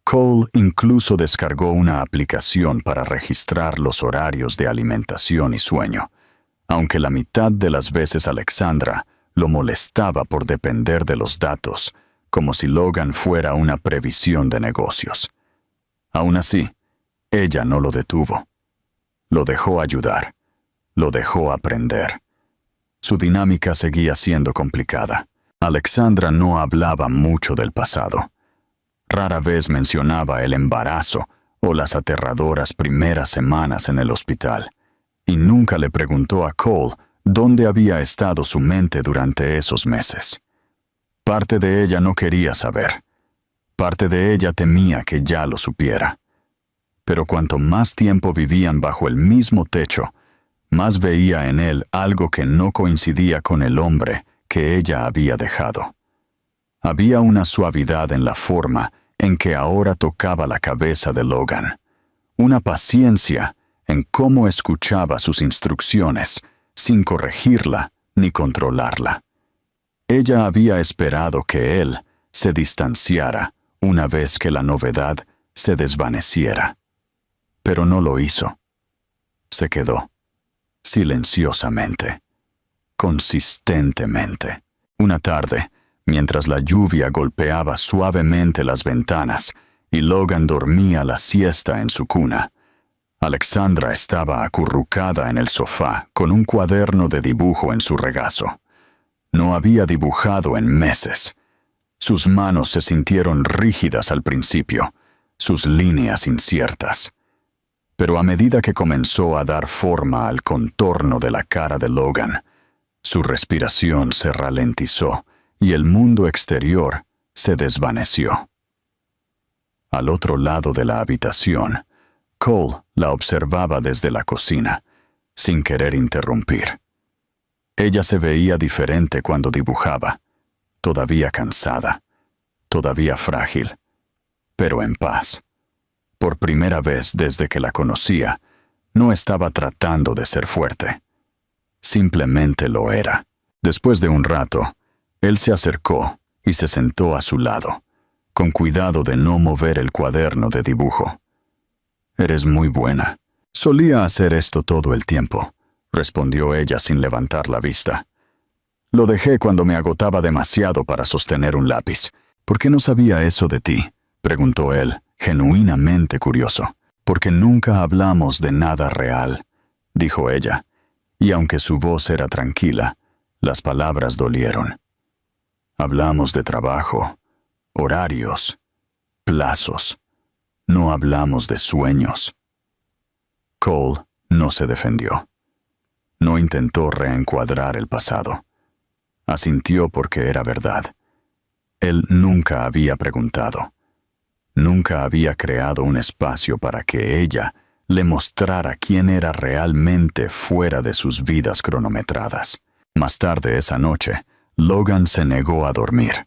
Cole incluso descargó una aplicación para registrar los horarios de alimentación y sueño, aunque la mitad de las veces Alexandra lo molestaba por depender de los datos, como si Logan fuera una previsión de negocios. Aún así, ella no lo detuvo. Lo dejó ayudar. Lo dejó aprender. Su dinámica seguía siendo complicada. Alexandra no hablaba mucho del pasado. Rara vez mencionaba el embarazo o las aterradoras primeras semanas en el hospital, y nunca le preguntó a Cole dónde había estado su mente durante esos meses. Parte de ella no quería saber. Parte de ella temía que ya lo supiera. Pero cuanto más tiempo vivían bajo el mismo techo, más veía en él algo que no coincidía con el hombre que ella había dejado. Había una suavidad en la forma en que ahora tocaba la cabeza de Logan, una paciencia en cómo escuchaba sus instrucciones sin corregirla ni controlarla. Ella había esperado que él se distanciara una vez que la novedad se desvaneciera, pero no lo hizo. Se quedó. Silenciosamente, consistentemente. Una tarde, mientras la lluvia golpeaba suavemente las ventanas y Logan dormía la siesta en su cuna, Alexandra estaba acurrucada en el sofá con un cuaderno de dibujo en su regazo. No había dibujado en meses. Sus manos se sintieron rígidas al principio, sus líneas inciertas. Pero a medida que comenzó a dar forma al contorno de la cara de Logan, su respiración se ralentizó y el mundo exterior se desvaneció. Al otro lado de la habitación, Cole la observaba desde la cocina, sin querer interrumpir. Ella se veía diferente cuando dibujaba, todavía cansada, todavía frágil, pero en paz. Por primera vez desde que la conocía, no estaba tratando de ser fuerte. Simplemente lo era. Después de un rato, él se acercó y se sentó a su lado, con cuidado de no mover el cuaderno de dibujo. «Eres muy buena». «Solía hacer esto todo el tiempo», respondió ella sin levantar la vista. «Lo dejé cuando me agotaba demasiado para sostener un lápiz». «¿Por qué no sabía eso de ti?», preguntó él, genuinamente curioso. «Porque nunca hablamos de nada real», dijo ella, y aunque su voz era tranquila, las palabras dolieron. «Hablamos de trabajo, horarios, plazos. No hablamos de sueños». Cole no se defendió. No intentó reencuadrar el pasado. Asintió porque era verdad. Él nunca había preguntado. Nunca había creado un espacio para que ella le mostrara quién era realmente fuera de sus vidas cronometradas. Más tarde esa noche, Logan se negó a dormir.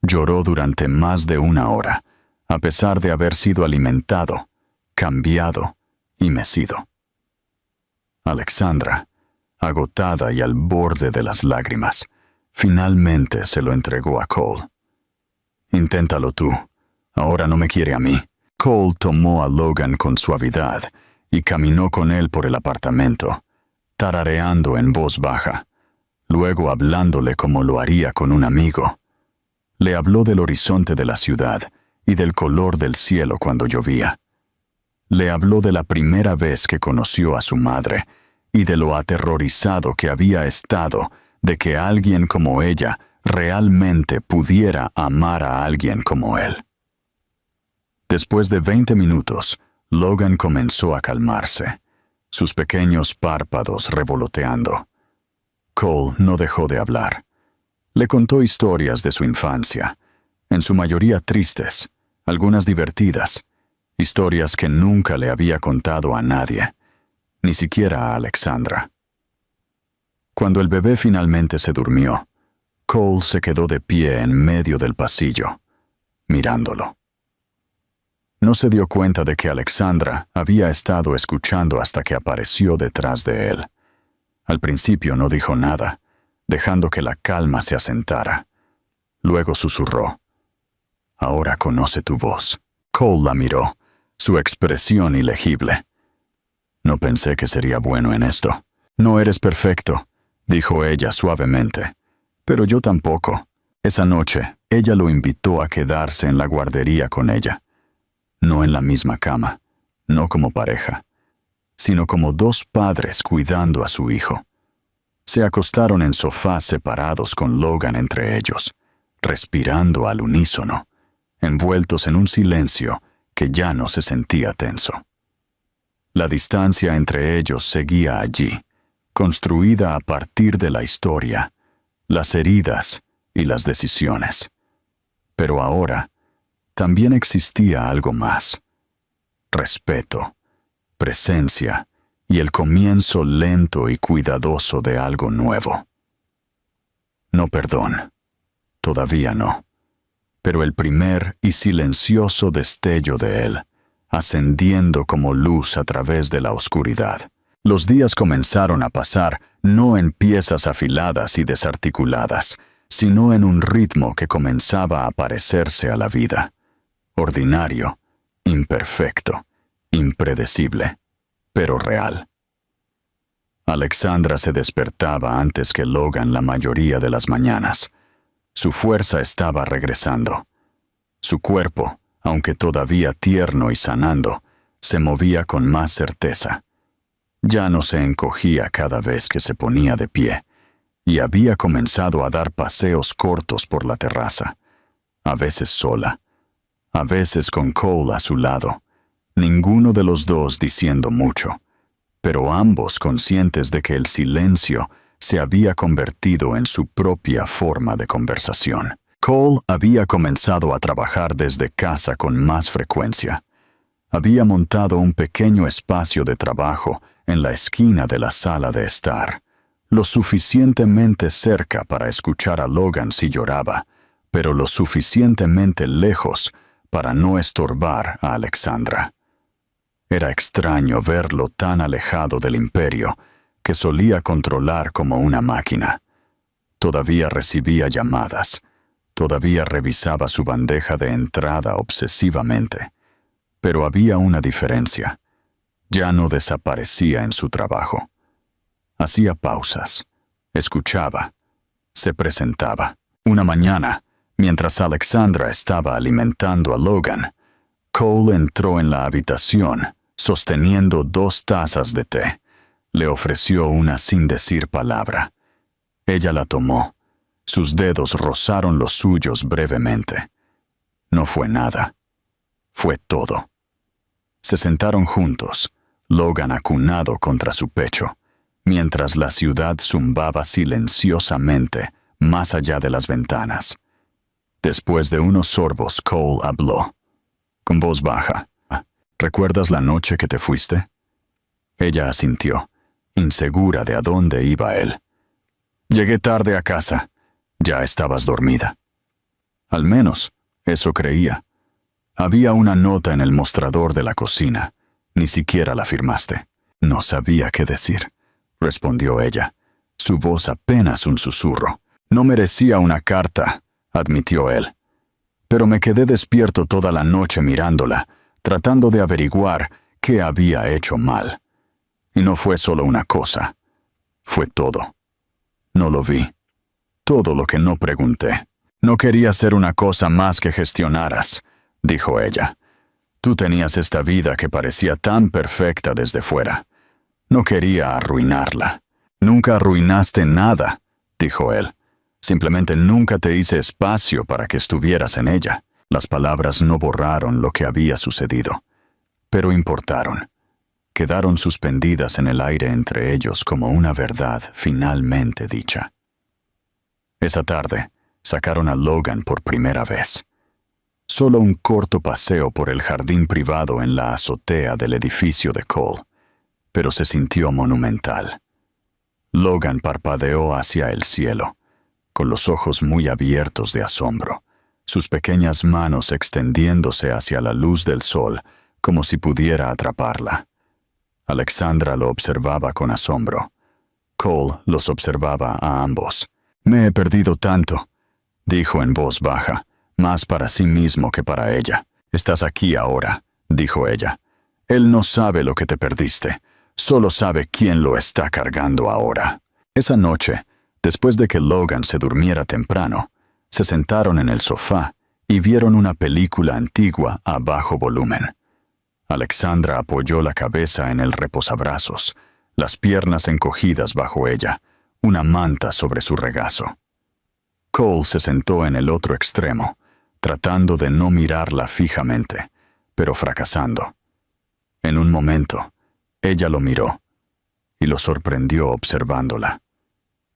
Lloró durante más de 1 hora, a pesar de haber sido alimentado, cambiado y mecido. Alexandra, agotada y al borde de las lágrimas, finalmente se lo entregó a Cole. «Inténtalo tú. Ahora no me quiere a mí». Cole tomó a Logan con suavidad y caminó con él por el apartamento, tarareando en voz baja, luego hablándole como lo haría con un amigo. Le habló del horizonte de la ciudad y del color del cielo cuando llovía. Le habló de la primera vez que conoció a su madre y de lo aterrorizado que había estado de que alguien como ella realmente pudiera amar a alguien como él. Después de 20 minutos, Logan comenzó a calmarse, sus pequeños párpados revoloteando. Cole no dejó de hablar. Le contó historias de su infancia, en su mayoría tristes, algunas divertidas, historias que nunca le había contado a nadie, ni siquiera a Alexandra. Cuando el bebé finalmente se durmió, Cole se quedó de pie en medio del pasillo, mirándolo. No se dio cuenta de que Alexandra había estado escuchando hasta que apareció detrás de él. Al principio no dijo nada, dejando que la calma se asentara. Luego susurró: «Ahora conoce tu voz». Cole la miró, su expresión ilegible. «No pensé que sería bueno en esto». «No eres perfecto», dijo ella suavemente. «Pero yo tampoco». Esa noche, ella lo invitó a quedarse en la guardería con ella. No en la misma cama, no como pareja, sino como 2 padres cuidando a su hijo. Se acostaron en sofás separados con Logan entre ellos, respirando al unísono, envueltos en un silencio que ya no se sentía tenso. La distancia entre ellos seguía allí, construida a partir de la historia, las heridas y las decisiones. Pero ahora también existía algo más: respeto, presencia y el comienzo lento y cuidadoso de algo nuevo. No perdón, todavía no, pero el primer y silencioso destello de él, ascendiendo como luz a través de la oscuridad. Los días comenzaron a pasar no en piezas afiladas y desarticuladas, sino en un ritmo que comenzaba a parecerse a la vida. Ordinario, imperfecto, impredecible, pero real. Alexandra se despertaba antes que Logan la mayoría de las mañanas. Su fuerza estaba regresando. Su cuerpo, aunque todavía tierno y sanando, se movía con más certeza. Ya no se encogía cada vez que se ponía de pie, y había comenzado a dar paseos cortos por la terraza, a veces sola, a veces con Cole a su lado, ninguno de los dos diciendo mucho, pero ambos conscientes de que el silencio se había convertido en su propia forma de conversación. Cole había comenzado a trabajar desde casa con más frecuencia. Había montado un pequeño espacio de trabajo en la esquina de la sala de estar, lo suficientemente cerca para escuchar a Logan si lloraba, pero lo suficientemente lejos para no estorbar a Alexandra. Era extraño verlo tan alejado del imperio, que solía controlar como una máquina. Todavía recibía llamadas, Todavía revisaba su bandeja de entrada obsesivamente. Pero había una diferencia. Ya no desaparecía en su trabajo. Hacía pausas. Escuchaba. Se presentaba. Una mañana, mientras Alexandra estaba alimentando a Logan, Cole entró en la habitación, sosteniendo 2 tazas de té. Le ofreció una sin decir palabra. Ella la tomó. Sus dedos rozaron los suyos brevemente. No fue nada. Fue todo. Se sentaron juntos, Logan acunado contra su pecho, mientras la ciudad zumbaba silenciosamente más allá de las ventanas. Después de unos sorbos, Cole habló, con voz baja. ¿Recuerdas la noche que te fuiste? Ella asintió, insegura de a dónde iba él. Llegué tarde a casa. Ya estabas dormida. Al menos, eso creía. Había una nota en el mostrador de la cocina. Ni siquiera la firmaste. No sabía qué decir, respondió ella, su voz apenas un susurro. No merecía una carta, admitió él. Pero me quedé despierto toda la noche mirándola, tratando de averiguar qué había hecho mal. Y no fue solo una cosa. Fue todo. No lo vi. Todo lo que no pregunté. No quería ser una cosa más que gestionaras, dijo ella. Tú tenías esta vida que parecía tan perfecta desde fuera. No quería arruinarla. Nunca arruinaste nada, dijo él. Simplemente nunca te hice espacio para que estuvieras en ella. Las palabras no borraron lo que había sucedido, pero importaron. Quedaron suspendidas en el aire entre ellos como una verdad finalmente dicha. Esa tarde, sacaron a Logan por primera vez. Solo un corto paseo por el jardín privado en la azotea del edificio de Cole, pero se sintió monumental. Logan parpadeó hacia el cielo, con los ojos muy abiertos de asombro, sus pequeñas manos extendiéndose hacia la luz del sol como si pudiera atraparla. Alexandra lo observaba con asombro. Cole los observaba a ambos. «Me he perdido tanto», dijo en voz baja, más para sí mismo que para ella. «Estás aquí ahora», dijo ella. «Él no sabe lo que te perdiste, solo sabe quién lo está cargando ahora». Esa noche, después de que Logan se durmiera temprano, se sentaron en el sofá y vieron una película antigua a bajo volumen. Alexandra apoyó la cabeza en el reposabrazos, las piernas encogidas bajo ella, una manta sobre su regazo. Cole se sentó en el otro extremo, tratando de no mirarla fijamente, pero fracasando. En un momento, ella lo miró, y lo sorprendió observándola.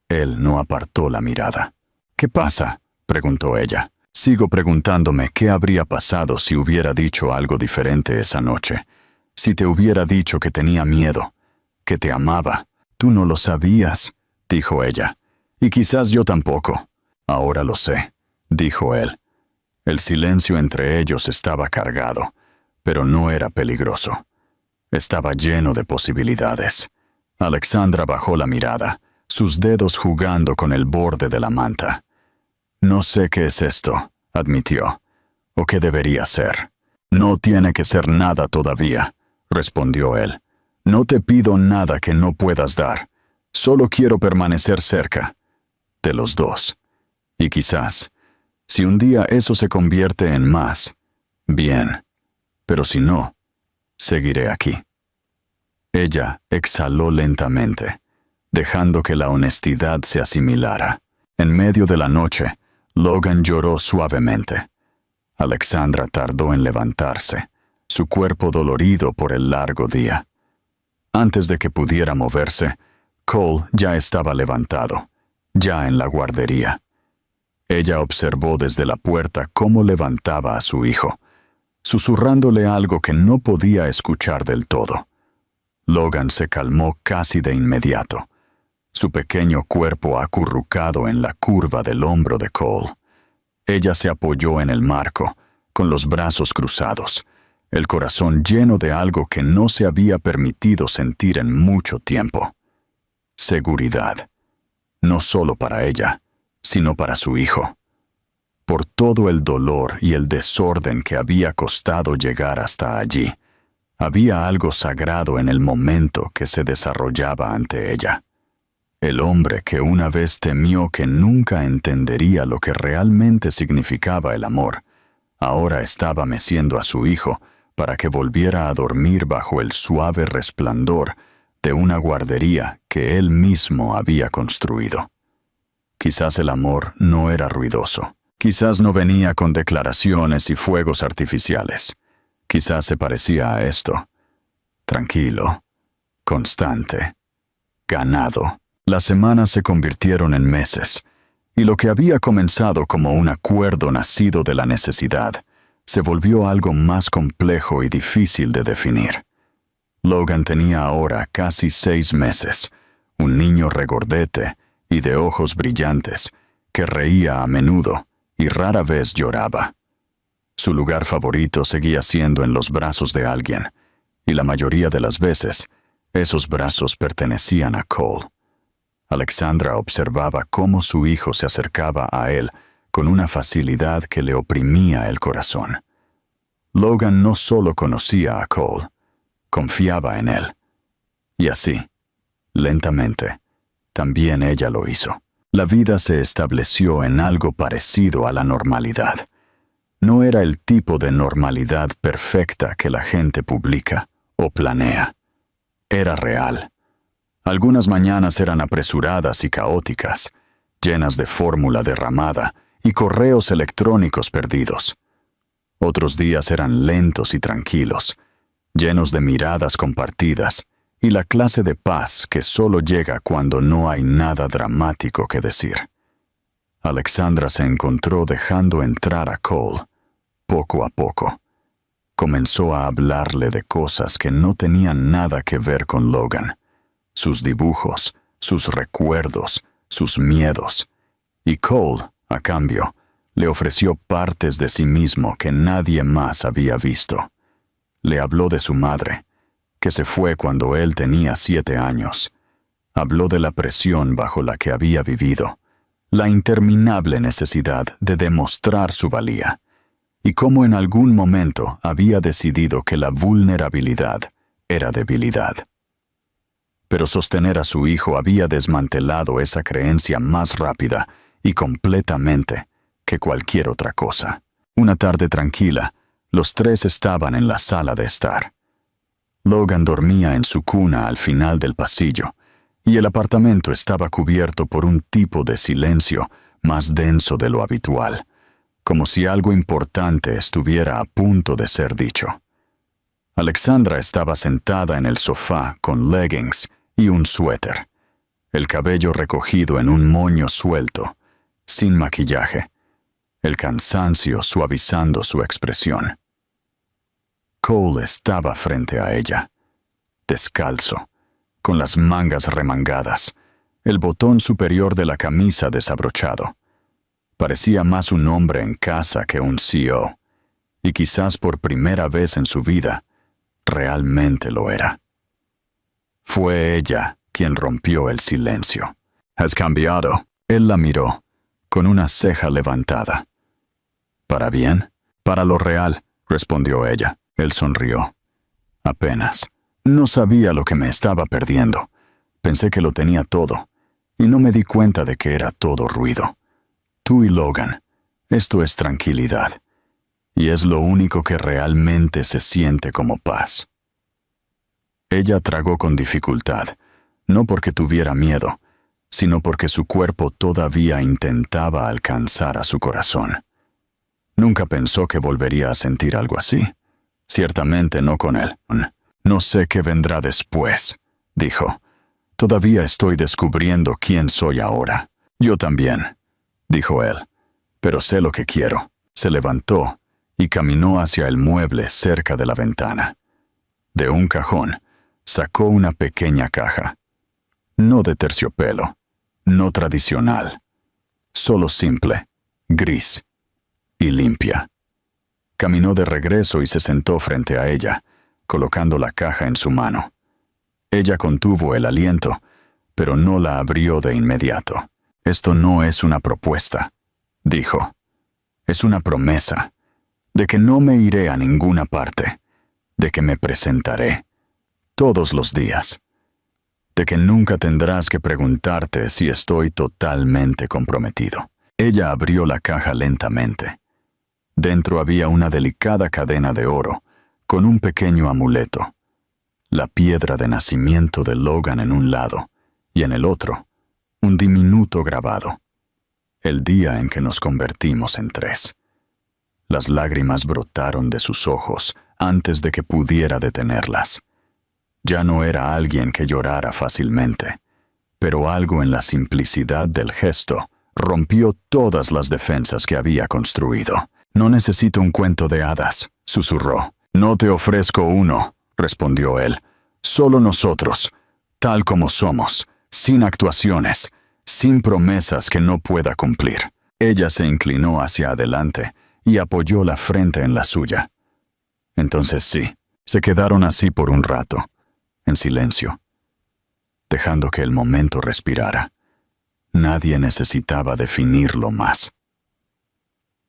Él no apartó la mirada. «¿Qué pasa?», preguntó ella. «Sigo preguntándome qué habría pasado si hubiera dicho algo diferente esa noche. Si te hubiera dicho que tenía miedo, que te amaba. Tú no lo sabías», dijo ella. «Y quizás yo tampoco». «Ahora lo sé», dijo él. El silencio entre ellos estaba cargado, pero no era peligroso. Estaba lleno de posibilidades. Alexandra bajó la mirada, sus dedos jugando con el borde de la manta. «No sé qué es esto», admitió, «o qué debería ser». «No tiene que ser nada todavía», respondió él. «No te pido nada que no puedas dar. Solo quiero permanecer cerca de los dos. Y quizás, si un día eso se convierte en más, bien. Pero si no, seguiré aquí». Ella exhaló lentamente, dejando que la honestidad se asimilara. En medio de la noche, Logan lloró suavemente. Alexandra tardó en levantarse, su cuerpo dolorido por el largo día. Antes de que pudiera moverse, Cole ya estaba levantado, ya en la guardería. Ella observó desde la puerta cómo levantaba a su hijo, susurrándole algo que no podía escuchar del todo. Logan se calmó casi de inmediato, su pequeño cuerpo acurrucado en la curva del hombro de Cole. Ella se apoyó en el marco, con los brazos cruzados, el corazón lleno de algo que no se había permitido sentir en mucho tiempo. Seguridad, no solo para ella, sino para su hijo. por todo el dolor y el desorden que había costado llegar hasta allí. Había algo sagrado en el momento que se desarrollaba ante ella. El hombre que una vez temió que nunca entendería lo que realmente significaba el amor, ahora estaba meciendo a su hijo para que volviera a dormir bajo el suave resplandor de una guardería que él mismo había construido. Quizás el amor no era ruidoso. Quizás no venía con declaraciones y fuegos artificiales. Quizás se parecía a esto. Tranquilo, constante, ganado. Las semanas se convirtieron en meses, y lo que había comenzado como un acuerdo nacido de la necesidad se volvió algo más complejo y difícil de definir. Logan tenía ahora casi 6 meses, un niño regordete y de ojos brillantes, que reía a menudo y rara vez lloraba. Su lugar favorito seguía siendo en los brazos de alguien, y la mayoría de las veces, esos brazos pertenecían a Cole. Alexandra observaba cómo su hijo se acercaba a él con una facilidad que le oprimía el corazón. Logan no solo conocía a Cole, confiaba en él. Y así, lentamente, también ella lo hizo. La vida se estableció en algo parecido a la normalidad. No era el tipo de normalidad perfecta que la gente publica o planea. Era real. Algunas mañanas eran apresuradas y caóticas, llenas de fórmula derramada y correos electrónicos perdidos. Otros días eran lentos y tranquilos, llenos de miradas compartidas y la clase de paz que solo llega cuando no hay nada dramático que decir. Alexandra se encontró dejando entrar a Cole, poco a poco. Comenzó a hablarle de cosas que no tenían nada que ver con Logan. Sus dibujos, sus recuerdos, sus miedos. Y Cole, a cambio, le ofreció partes de sí mismo que nadie más había visto. Le habló de su madre, que se fue cuando él tenía 7 años. Habló de la presión bajo la que había vivido, la interminable necesidad de demostrar su valía, y cómo en algún momento había decidido que la vulnerabilidad era debilidad. Pero sostener a su hijo había desmantelado esa creencia más rápida y completamente que cualquier otra cosa. Una tarde tranquila, los tres estaban en la sala de estar. Logan dormía en su cuna al final del pasillo, y el apartamento estaba cubierto por un tipo de silencio más denso de lo habitual, como si algo importante estuviera a punto de ser dicho. Alexandra estaba sentada en el sofá con leggings y un suéter, el cabello recogido en un moño suelto, sin maquillaje, el cansancio suavizando su expresión. Cole estaba frente a ella, descalzo, con las mangas remangadas, el botón superior de la camisa desabrochado. Parecía más un hombre en casa que un CEO, y quizás por primera vez en su vida, realmente lo era. Fue ella quien rompió el silencio. «¿Has cambiado?» Él la miró, con una ceja levantada. «¿Para bien?» «Para lo real», respondió ella. Él sonrió. «Apenas. No sabía lo que me estaba perdiendo. Pensé que lo tenía todo, y no me di cuenta de que era todo ruido. Tú y Logan, esto es tranquilidad, y es lo único que realmente se siente como paz». Ella tragó con dificultad, no porque tuviera miedo, sino porque su cuerpo todavía intentaba alcanzar a su corazón. Nunca pensó que volvería a sentir algo así. Ciertamente no con él. «No sé qué vendrá después», dijo. «Todavía estoy descubriendo quién soy ahora». «Yo también», dijo él, «pero sé lo que quiero». Se levantó y caminó hacia el mueble cerca de la ventana. De un cajón, sacó una pequeña caja. No de terciopelo, no tradicional, solo simple, gris y limpia. Caminó de regreso y se sentó frente a ella, colocando la caja en su mano. Ella contuvo el aliento, pero no la abrió de inmediato. «Esto no es una propuesta», dijo. Es una promesa de que no me iré a ninguna parte, de que me presentaré todos los días, de que nunca tendrás que preguntarte si estoy totalmente comprometido. Ella abrió la caja lentamente. Dentro había una delicada cadena de oro con un pequeño amuleto, la piedra de nacimiento de Logan en un lado y en el otro un diminuto grabado: el día en que nos convertimos en 3. Las lágrimas brotaron de sus ojos antes de que pudiera detenerlas. Ya no era alguien que llorara fácilmente, pero algo en la simplicidad del gesto rompió todas las defensas que había construido. «No necesito un cuento de hadas», susurró. «No te ofrezco uno», respondió él. «Solo nosotros, tal como somos, sin actuaciones, sin promesas que no pueda cumplir». Ella se inclinó hacia adelante y apoyó la frente en la suya. Entonces sí, se quedaron así por un rato, en silencio, dejando que el momento respirara. Nadie necesitaba definirlo más.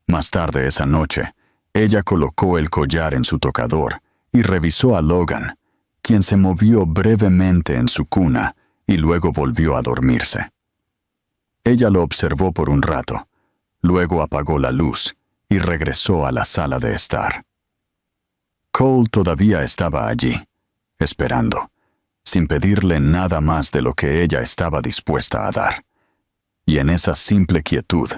Más tarde esa noche, ella colocó el collar en su tocador y revisó a Logan, quien se movió brevemente en su cuna y luego volvió a dormirse. Ella lo observó por un rato, luego apagó la luz y regresó a la sala de estar. Cole todavía estaba allí, esperando, sin pedirle nada más de lo que ella estaba dispuesta a dar. Y en esa simple quietud,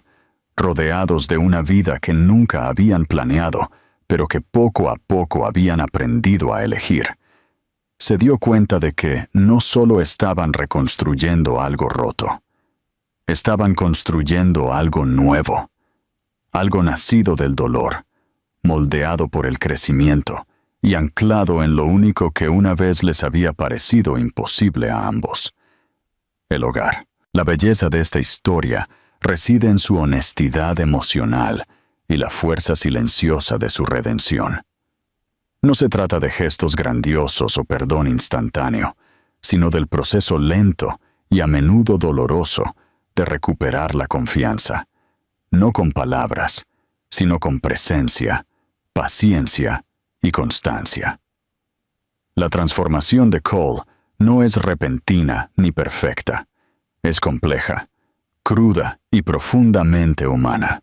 rodeados de una vida que nunca habían planeado, pero que poco a poco habían aprendido a elegir, se dio cuenta de que no solo estaban reconstruyendo algo roto, estaban construyendo algo nuevo, algo nacido del dolor, moldeado por el crecimiento y anclado en lo único que una vez les había parecido imposible a ambos: el hogar. La belleza de esta historia reside en su honestidad emocional y la fuerza silenciosa de su redención. No se trata de gestos grandiosos o perdón instantáneo, sino del proceso lento y a menudo doloroso de recuperar la confianza, no con palabras, sino con presencia, paciencia y constancia. La transformación de Cole no es repentina ni perfecta. Es compleja, cruda y profundamente humana.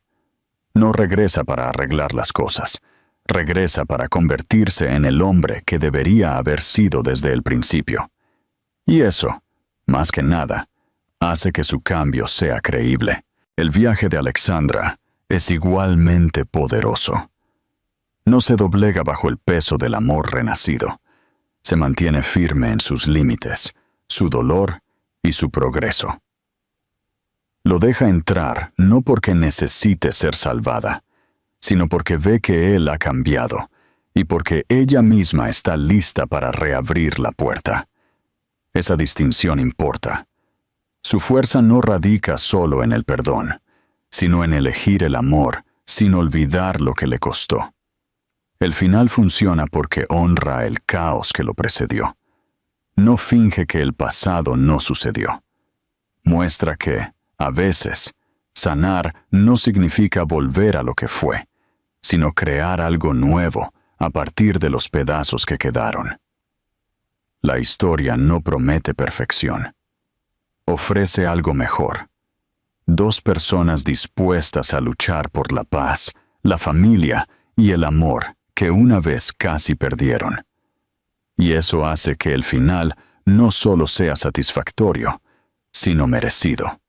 No regresa para arreglar las cosas, regresa para convertirse en el hombre que debería haber sido desde el principio. Y eso, más que nada, hace que su cambio sea creíble. El viaje de Alexandra es igualmente poderoso. No se doblega bajo el peso del amor renacido. Se mantiene firme en sus límites, su dolor y su progreso. Lo deja entrar no porque necesite ser salvada, sino porque ve que él ha cambiado y porque ella misma está lista para reabrir la puerta. Esa distinción importa. Su fuerza no radica solo en el perdón, sino en elegir el amor sin olvidar lo que le costó. El final funciona porque honra el caos que lo precedió. No finge que el pasado no sucedió. Muestra que, a veces, sanar no significa volver a lo que fue, sino crear algo nuevo a partir de los pedazos que quedaron. La historia no promete perfección. Ofrece algo mejor. 2 personas dispuestas a luchar por la paz, la familia y el amor que una vez casi perdieron. Y eso hace que el final no solo sea satisfactorio, sino merecido.